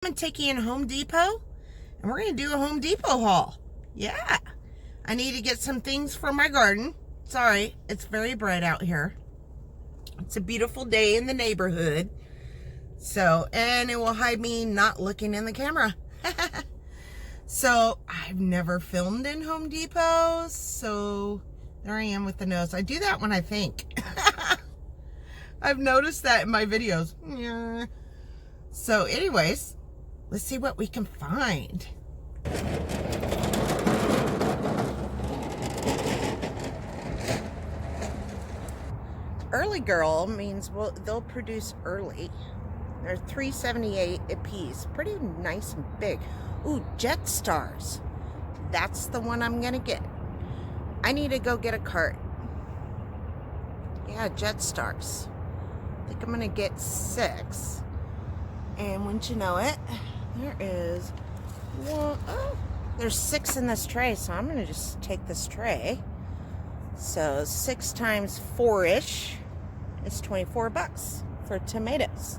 I'm taking in Home Depot, and we're going to do a Home Depot haul. Yeah. I need to get some things for my garden. Sorry, it's very bright out here. It's a beautiful day in the neighborhood. So, and it will hide me not looking in the camera. So, I've never filmed in Home Depot, so there I am with the nose. I do that when I think. I've noticed that in my videos. Yeah. So, anyways, let's see what we can find. Early girl means, well, they'll produce early. They're $3.78 a piece. Pretty nice and big. Ooh, Jet Stars. That's the one I'm gonna get. I need to go get a cart. Yeah, Jet Stars. I think I'm gonna get 6. And wouldn't you know it, there is one, oh, there's 6 in this tray, so I'm gonna just take this tray. So 6 times 4-ish is $24 for tomatoes.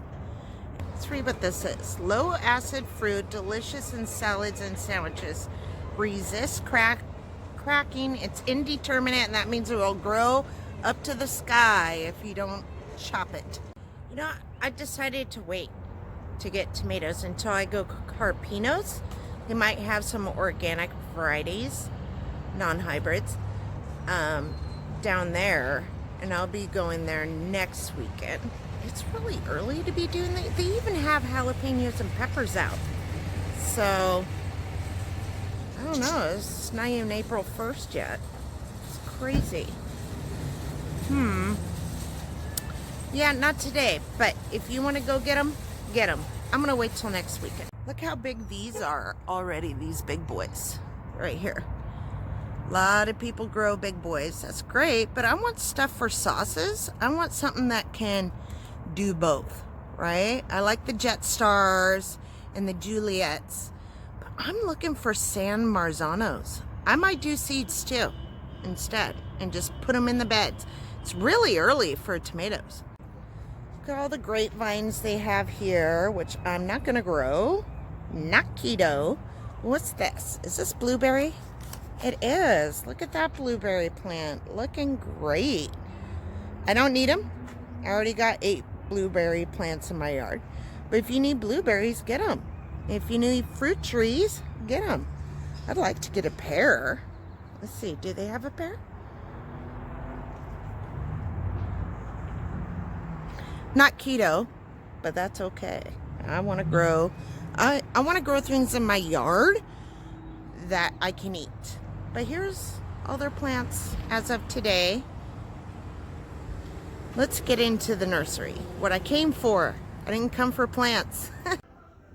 Let's read what this is. Low acid fruit, delicious in salads and sandwiches. Resist cracking. It's indeterminate, and that means it will grow up to the sky if you don't chop it. You know, I decided to wait to get tomatoes until I go Carpinos. They might have some organic varieties, non-hybrids, down there, and I'll be going there next weekend. It's really early to be doing that. They even have jalapenos and peppers out. So, I don't know. It's not even April 1st yet. It's crazy. Yeah, not today. But if you want to go get them, get them. I'm going to wait till next weekend. Look how big these are already, these big boys. Right here. A lot of people grow big boys. That's great. But I want stuff for sauces. I want something that can do both, right? I like the Jet Stars and the Juliets, but I'm looking for San Marzanos. I might do seeds too instead and just put them in the beds. It's really early for tomatoes. Look at all the grapevines they have here, which I'm not gonna grow. Not keto. What's this? Is this blueberry? It is. Look at that blueberry plant, looking great. I don't need them. I already got 8 blueberry plants in my yard. But if you need blueberries, get them. If you need fruit trees, get them. I'd like to get a pear. Let's see, do they have a pear? Not keto, but that's okay. I want to grow, I want to grow things in my yard that I can eat. But here's all their plants as of today. Let's get into the nursery. What I came for. I didn't come for plants.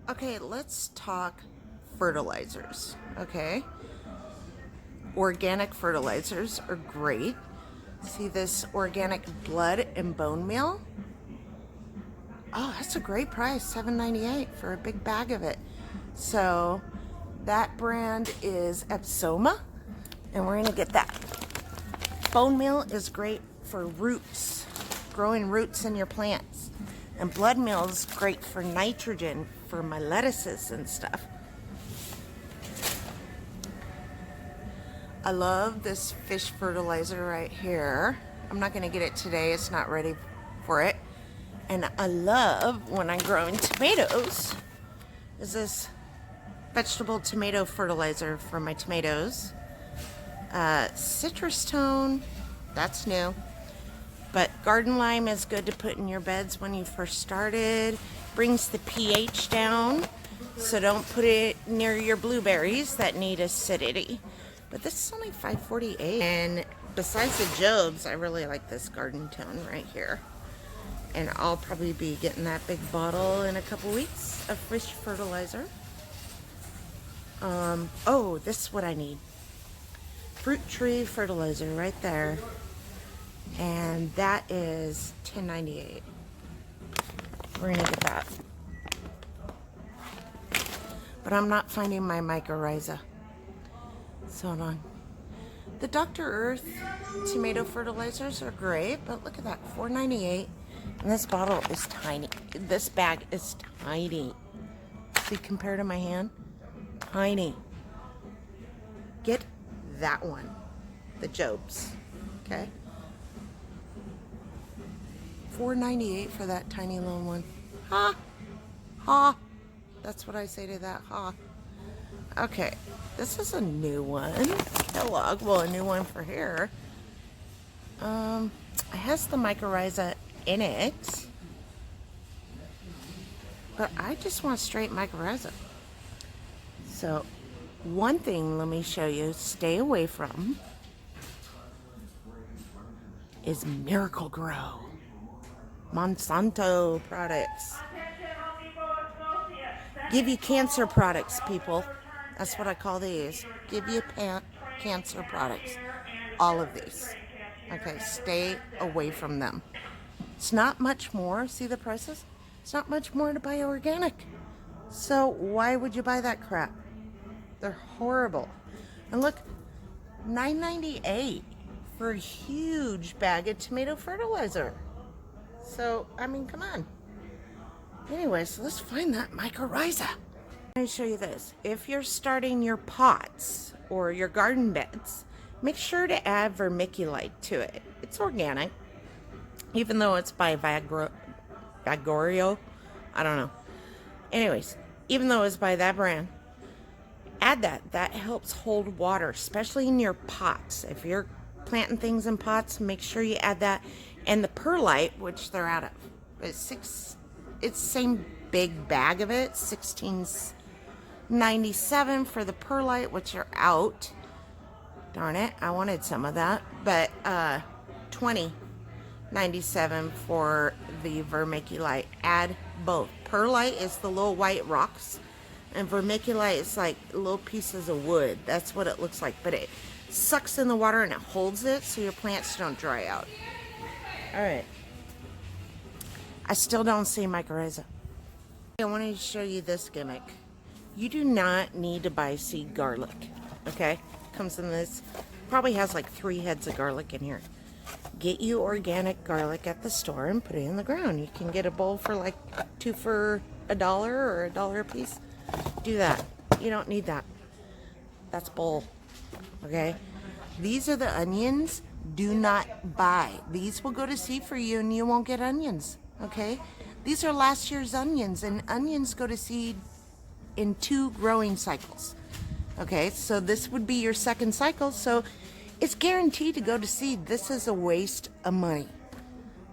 Okay, let's talk fertilizers, okay? Organic fertilizers are great. See this organic blood and bone meal? Oh, that's a great price, $7.98 for a big bag of it. So that brand is Epsoma, and we're gonna get that. Bone meal is great for roots. Growing roots in your plants. And blood meal is great for nitrogen for my lettuces and stuff. I love this fish fertilizer right here. I'm not gonna get it today, it's not ready for it. And I love when I'm growing tomatoes is this vegetable tomato fertilizer for my tomatoes. Citrus tone, that's new. But garden lime is good to put in your beds when you first started. Brings the pH down, so don't put it near your blueberries that need acidity. But this is only $5.48. And besides the Jobs, I really like this garden tone right here. And I'll probably be getting that big bottle in a couple weeks of fish fertilizer. Oh, this is what I need. Fruit tree fertilizer right there. And that is $10.98. We're gonna get that. But I'm not finding my mycorrhiza. So hold on. The Dr. Earth tomato fertilizers are great, but look at that, $4.98. And this bottle is tiny. This bag is tiny. See, compared to my hand, tiny. Get that one, the Jobs, okay? $4.98 for that tiny little one. Ha! Ha! That's what I say to that. Ha! Okay, this is a new one. Kellogg, well, a new one for here. It has the mycorrhiza in it, but I just want straight mycorrhiza. So, one thing, let me show you, stay away from is Miracle Grow. Monsanto products. Give you cancer products, people. That's what I call these. Give you cancer products. All of these. Okay, stay away from them. It's not much more. See the prices? It's not much more to buy organic. So why would you buy that crap? They're horrible. And look, $9.98 for a huge bag of tomato fertilizer. So, I mean, come on. Anyways, let's find that mycorrhiza. Let me show you this. If you're starting your pots or your garden beds, make sure to add vermiculite to it. It's organic, even though it's by Vagorio. I don't know. Anyways, even though it's by that brand, add that. That helps hold water, especially in your pots. If you're planting things in pots, make sure you add that. And the perlite, which they're out of, it's the same big bag of it, $16.97 for the perlite, which are out. Darn it, I wanted some of that. But $20.97 for the vermiculite. Add both. Perlite is the little white rocks, and vermiculite is like little pieces of wood. That's what it looks like, but it sucks in the water and it holds it so your plants don't dry out. All right. I still don't see mycorrhiza. I wanted to show you this gimmick. You do not need to buy seed garlic, okay? Comes in this, probably has like 3 heads of garlic in here. Get you organic garlic at the store and put it in the ground. You can get a bowl for like 2 for $1 or $1 a piece. Do that. You don't need that. That's bull, okay? These are the onions. Do not buy. These will go to seed for you and you won't get onions, okay? These are last year's onions, and onions go to seed in 2 growing cycles. Okay, so this would be your 2nd cycle, so it's guaranteed to go to seed. This is a waste of money.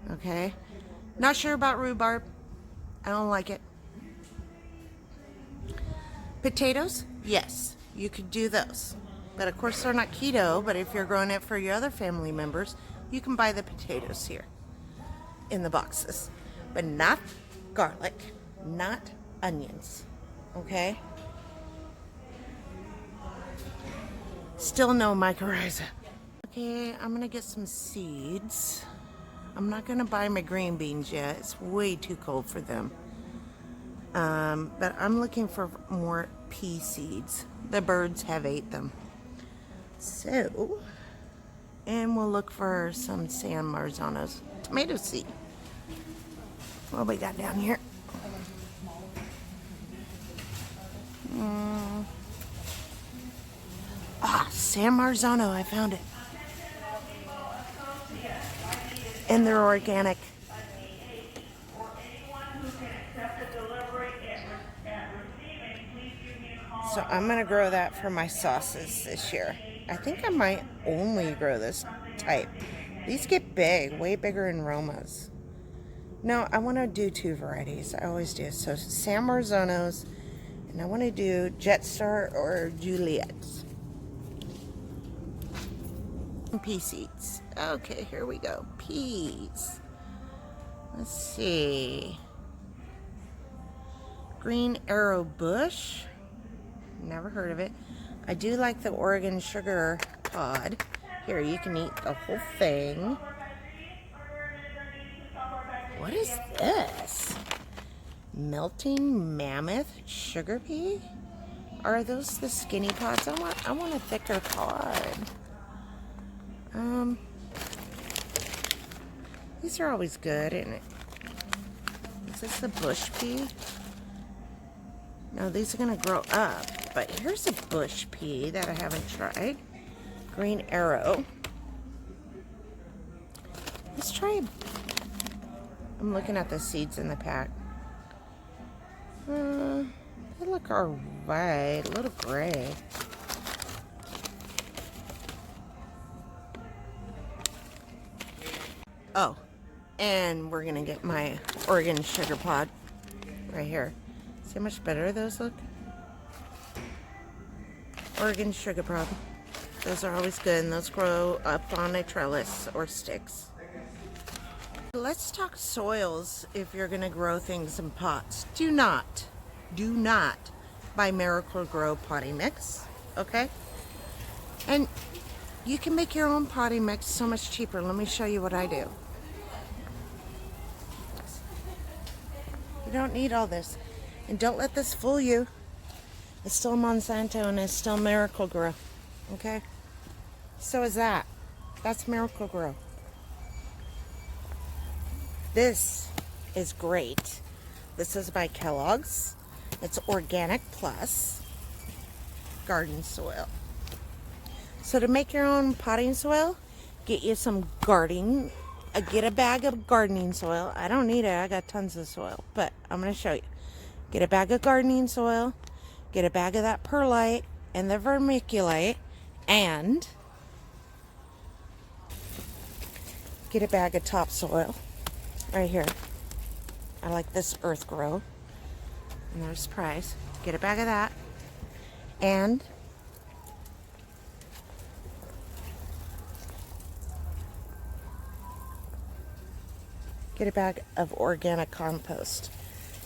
Okay? Not sure about rhubarb. I don't like it. Potatoes? Yes, you could do those. But of course they're not keto, but if you're growing it for your other family members, you can buy the potatoes here in the boxes. But not garlic, not onions. Okay? Still no mycorrhiza. Okay, I'm gonna get some seeds. I'm not gonna buy my green beans yet. It's way too cold for them. But I'm looking for more pea seeds. The birds have ate them. So, and we'll look for some San Marzano's tomato seed. What we got down here? San Marzano, I found it. And they're organic. So I'm gonna grow that for my sauces this year. I think I might only grow this type. These get big, way bigger in Romas. No, I want to do 2 varieties. I always do. So San Marzano's, and I want to do Jetstar or Juliet's. Pea seeds. Okay, here we go. Peas. Let's see. Green Arrow Bush. Never heard of it. I do like the Oregon Sugar Pod. Here, you can eat the whole thing. What is this? Melting Mammoth Sugar Pea? Are those the skinny pods? I want a thicker pod. These are always good, isn't it? Is this the bush pea? Now these are gonna grow up, but here's a bush pea that I haven't tried. Green arrow. Let's try. I'm looking at the seeds in the pack. They look alright, a little gray. Oh, and we're gonna get my Oregon sugar pod right here. See how much better those look? Oregon sugar pod. Those are always good, and those grow up on a trellis or sticks. Let's talk soils if you're gonna grow things in pots. Do not buy Miracle Grow potting mix, okay? And you can make your own potting mix so much cheaper. Let me show you what I do. You don't need all this. And don't let this fool you. It's still Monsanto and it's still Miracle Grow, okay? So is that. That's Miracle Grow. This is great. This is by Kellogg's. It's Organic Plus garden soil. So to make your own potting soil, get you some gardening. Get a bag of gardening soil. I don't need it. I got tons of soil, but I'm going to show you. Get a bag of gardening soil. Get a bag of that perlite and the vermiculite, and get a bag of topsoil right here. I like this Earth Grow. And there's the price. Get a bag of that. And get a bag of organic compost.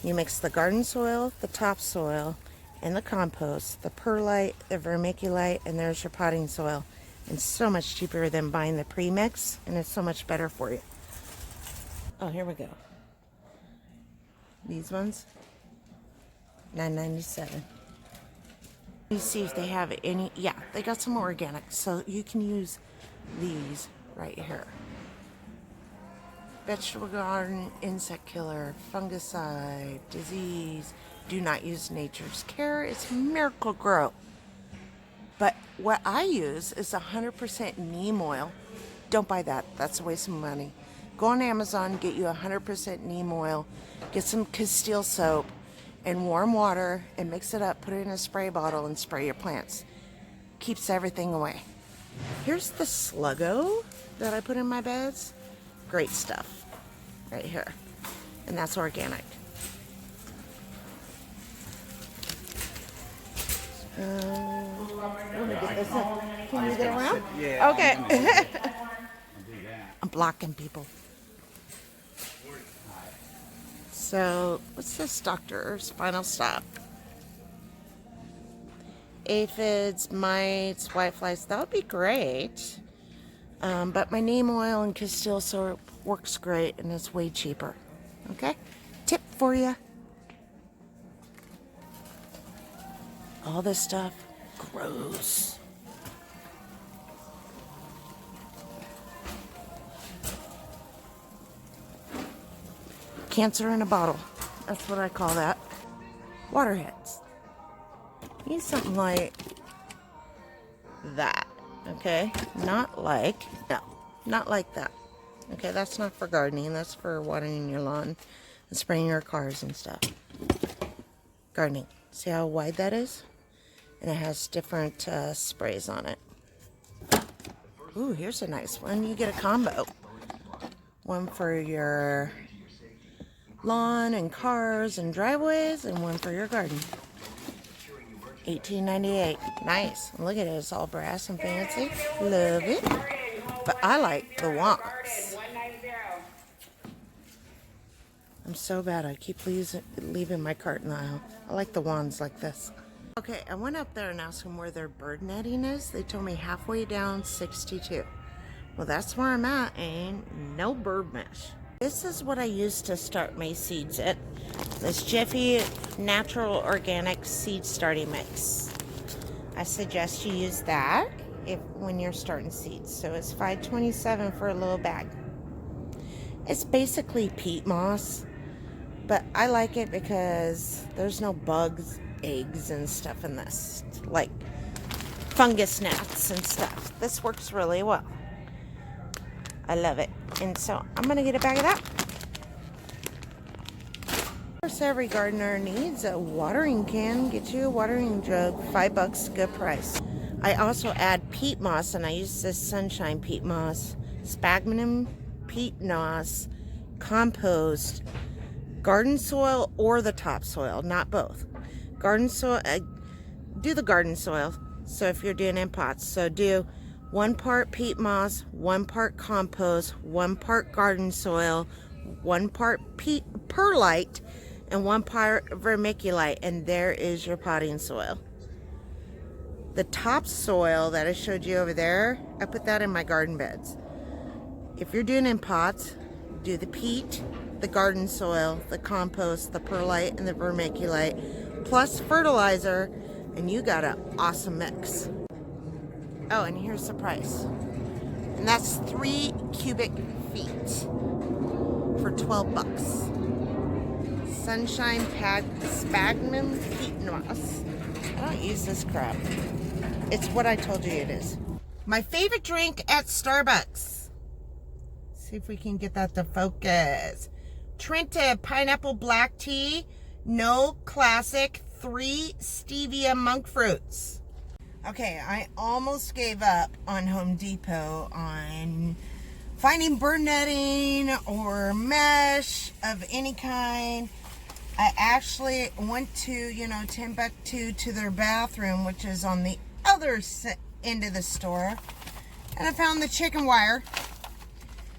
You mix the garden soil, the topsoil, and the compost, the perlite, the vermiculite, and there's your potting soil. It's so much cheaper than buying the premix, and it's so much better for you. Oh, here we go. These ones, $9.97. You see if they have any. Yeah, they got some organic, so you can use these right here. Vegetable garden, insect killer, fungicide, disease. Do not use Nature's Care. It's Miracle Grow. But what I use is 100% neem oil. Don't buy that. That's a waste of money. Go on Amazon, get you 100% neem oil, get some Castile soap and warm water and mix it up, put it in a spray bottle and spray your plants. Keeps everything away. Here's the Sluggo that I put in my beds. Great stuff right here. And that's organic. Let me get this up. Can you get around? Yeah. Okay. I'm blocking people. So, what's this, doctor's final stop? Aphids, mites, whiteflies, that would be great. But my neem oil and Castile soap works great and it's way cheaper. Okay? Tip for you. All this stuff grows. Cancer in a bottle. That's what I call that. Waterheads. Need something like that. Okay? Not like that. Okay, that's not for gardening. That's for watering your lawn and spraying your cars and stuff. Gardening. See how wide that is? And it has different sprays on it. Ooh, here's a nice one. You get a combo. One for your lawn and cars and driveways, and one for your garden. $18.98. Nice. And look at it. It's all brass and fancy. Love it. But I like the wands. I'm so bad. I keep leaving my cart in the aisle. I like the wands like this. Okay, I went up there and asked them where their bird netting is. They told me halfway down 62. Well, that's where I'm at, and no bird mesh. This is what I use to start my seeds in. This Jiffy Natural Organic Seed Starting Mix. I suggest you use that when you're starting seeds. So it's $5.27 for a little bag. It's basically peat moss, but I like it because there's no bugs eggs and stuff in this, like fungus gnats and stuff. This works really well. I love it. And so I'm going to get a bag of that. Of course, every gardener needs a watering can. Get you a watering jug, $5, good price. I also add peat moss, and I use this sunshine peat moss, sphagnum peat moss, compost, garden soil, or the topsoil, not both. Garden soil, do the garden soil. So if you're doing in pots, so do 1 part peat moss, 1 part compost, 1 part garden soil, 1 part peat perlite, and 1 part vermiculite, and there is your potting soil. The topsoil that I showed you over there, I put that in my garden beds. If you're doing in pots, do the peat, the garden soil, the compost, the perlite, and the vermiculite, plus fertilizer, and you got an awesome mix. Oh, and here's the price. And that's 3 cubic feet for $12. Sunshine pad sphagnum peat moss. I don't use this crap. It's what I told you it is. My favorite drink at Starbucks. See if we can get that to focus. Trenta pineapple black tea, no classic, 3 stevia monk fruits. Okay, I almost gave up on Home Depot on finding bird netting or mesh of any kind. I actually went to, Timbuktu, to their bathroom, which is on the other end of the store, and I found the chicken wire.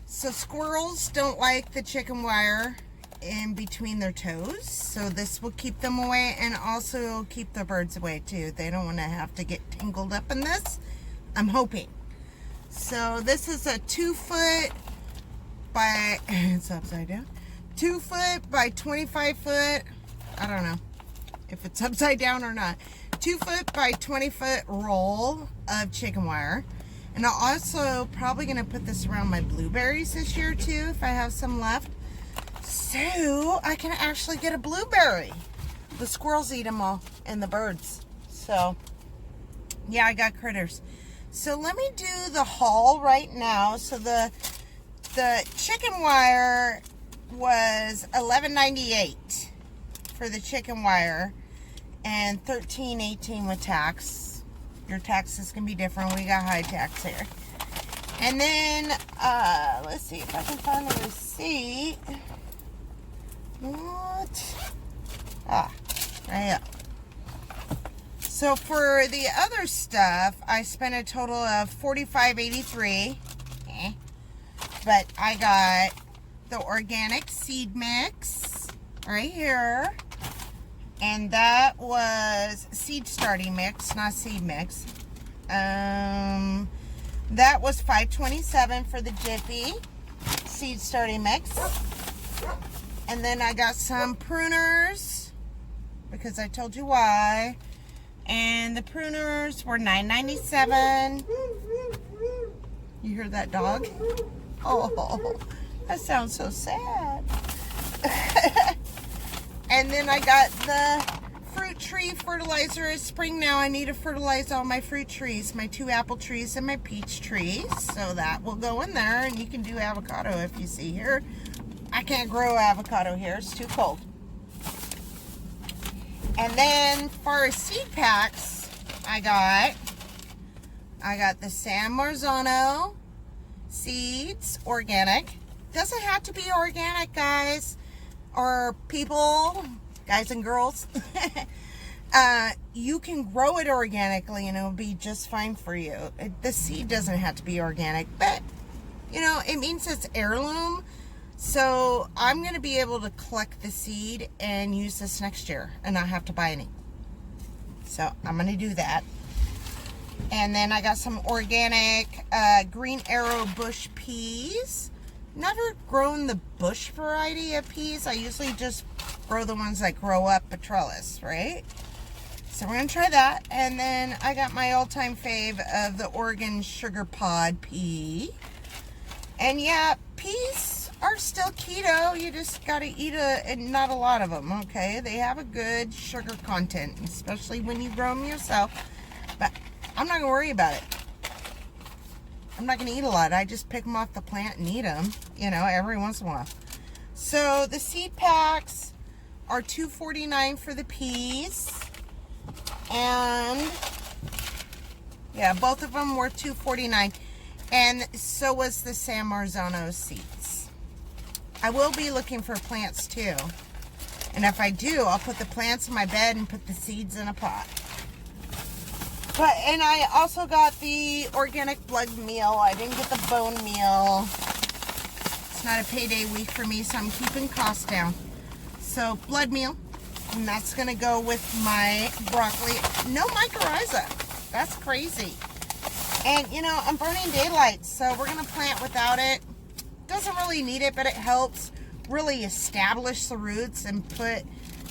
So squirrels don't like the chicken wire in between their toes, so this will keep them away, and also keep the birds away too. They don't want to have to get tangled up in this, I'm hoping. So this is a 2 foot by, it's upside down, 2 foot by 25 foot, I don't know if it's upside down or not, 2 foot by 20 foot roll of chicken wire. And I'm also probably going to put this around my blueberries this year too, if I have some left, so I can actually get a blueberry. The squirrels eat them all, and the birds. So yeah, I got critters. So let me do the haul right now. So the chicken wire was $11.98 for the chicken wire, and $13.18 with tax. Your taxes can be different. We got high tax here. And then let's see if I can find the receipt. What? Ah, right here. So for the other stuff, I spent a total of $45.83. But I got the organic seed mix right here. And that was seed starting mix, not seed mix. That was $5.27 for the Jiffy seed starting mix. And then I got some pruners, because I told you why. And the pruners were $9.97. You hear that dog? Oh, that sounds so sad. And then I got the fruit tree fertilizer. It's spring now. I need to fertilize all my fruit trees, my 2 apple trees and my peach trees. So that will go in there, and you can do avocado if you see here. I can't grow avocado here. It's too cold. And then for seed packs, I got the San Marzano seeds, organic. Doesn't have to be organic, guys, or people, guys and girls. You can grow it organically and it'll be just fine for you. The seed doesn't have to be organic, but it means it's heirloom. So I'm going to be able to collect the seed and use this next year and not have to buy any. So I'm going to do that. And then I got some organic Green Arrow bush peas. Never grown the bush variety of peas. I usually just grow the ones that grow up a trellis, right? So we're going to try that. And then I got my all-time fave of the Oregon Sugar Pod pea. And yeah, peas are still keto. You just got to eat and not a lot of them, okay? They have a good sugar content, especially when you grow them yourself. But I'm not going to worry about it. I'm not going to eat a lot. I just pick them off the plant and eat them, you know, every once in a while. So the seed packs are $2.49 for the piece. And yeah, both of them were $2.49. And so was the San Marzano seeds. I will be looking for plants too. And if I do, I'll put the plants in my bed and put the seeds in a pot. And I also got the organic blood meal. I didn't get the bone meal. It's not a payday week for me, so I'm keeping costs down. So blood meal, and that's gonna go with my broccoli. No mycorrhiza. That's crazy. And you know, I'm burning daylight, so we're gonna plant without it. Doesn't really need it, but it helps really establish the roots and put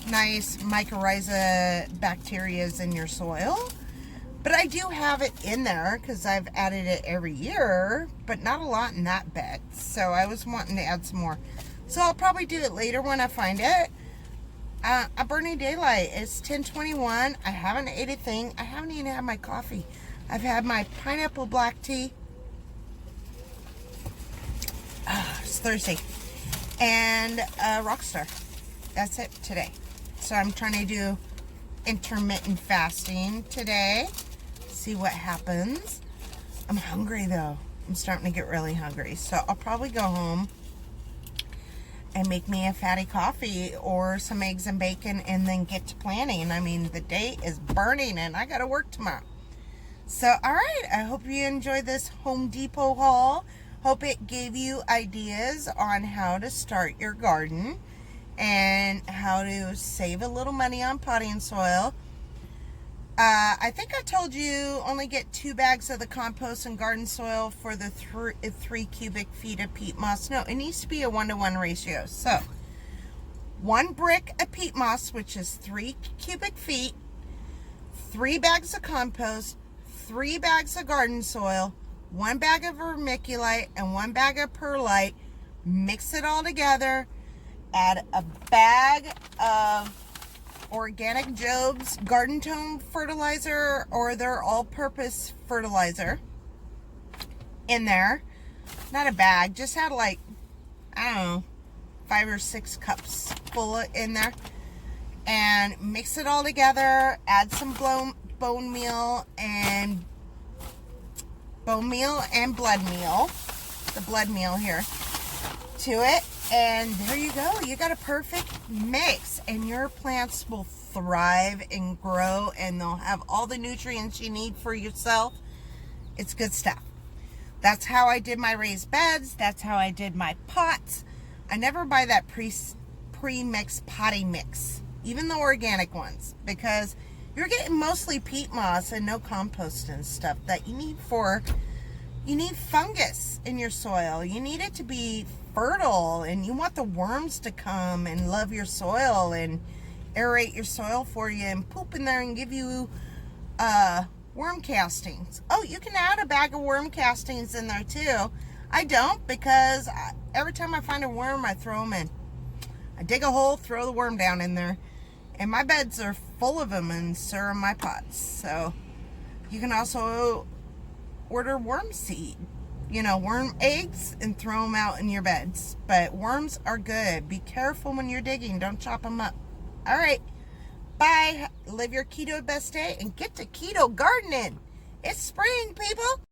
nice mycorrhiza bacterias in your soil. But I do have it in there because I've added it every year, but not a lot in that bed. So I was wanting to add some more. So I'll probably do it later when I find it. I'm burning daylight. It's 10:21. I haven't ate a thing. I haven't even had my coffee. I've had my pineapple black tea. It's Thursday. And Rockstar. That's it today. So I'm trying to do intermittent fasting today. See what happens. I'm hungry though. I'm starting to get really hungry. So I'll probably go home and make me a fatty coffee or some eggs and bacon and then get to planning. I mean, the day is burning and I got to work tomorrow. So, all right. I hope you enjoyed this Home Depot haul. Hope it gave you ideas on how to start your garden and how to save a little money on potting soil. I think I told you only get 2 bags of the compost and garden soil for the 3 cubic feet of peat moss. No, it needs to be a 1-to-1 ratio. So 1 brick of peat moss, which is 3 cubic feet, 3 bags of compost, 3 bags of garden soil, 1 bag of vermiculite, and 1 bag of perlite. Mix it all together. Add a bag of Organic Job's Garden Tone fertilizer or their all-purpose fertilizer in there. Not a bag, just add like, I don't know, 5 or 6 cups full in there. And mix it all together. Add some bone meal and blood meal. The blood meal here to it. And there you go. You got a perfect mix, and your plants will thrive and grow, and they'll have all the nutrients you need for yourself. It's good stuff. That's how I did my raised beds. That's how I did my pots. I never buy that pre-mixed potting mix, even the organic ones, because you're getting mostly peat moss and no compost and stuff that you need you need fungus in your soil. You need it to be fertile, and you want the worms to come and love your soil and aerate your soil for you and poop in there and give you worm castings. Oh, you can add a bag of worm castings in there too. I don't, because every time I find a worm, I throw them in. I dig a hole, throw the worm down in there, and my beds are full of them, and so are my pots. So you can also order worm seed, worm eggs, and throw them out in your beds. But worms are good. Be careful when you're digging. Don't chop them up. All right. Bye. Live your keto best day and get to keto gardening. It's spring, people.